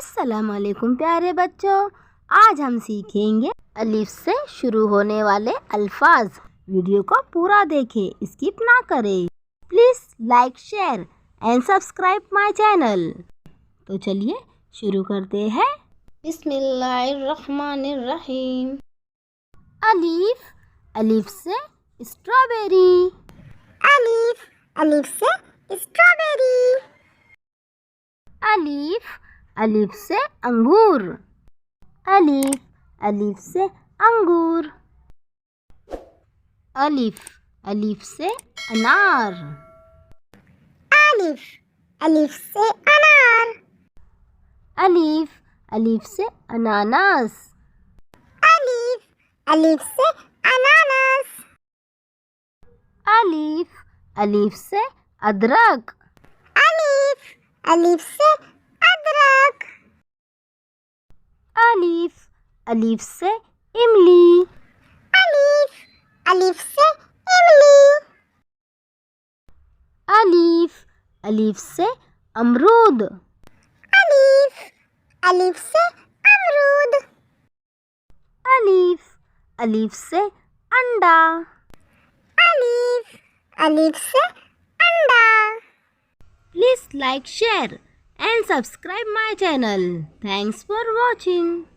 السلام علیکم پیارے بچوں، آج ہم سیکھیں گے الف سے شروع ہونے والے الفاظ۔ ویڈیو کو پورا دیکھیں، اسکپ نہ کریں۔ Please like, share and subscribe my channel. تو چلیے شروع کرتے ہیں۔ بسم اللہ الرحمن الرحیم۔ الف، الف سے اسٹرابیری۔ الف، الف سے اسٹرابیری۔ الف، الف سے انگور۔ الف، الف سے انگور۔ الف، الف سے انار۔ الف، الف سے انار۔ الف، الف سے اناناس۔ الف، الف سے انانس۔ الف، الف سے ادرک۔ الف، الف سے ادرک۔ الف، الف سے املی۔ الف، الف سے املی۔ الف، الف سے امرود۔ الف، الف سے امرود۔ الف، الف سے انڈا۔ الف، الف سے انڈا۔ Please like, share and subscribe my channel. Thanks for watching.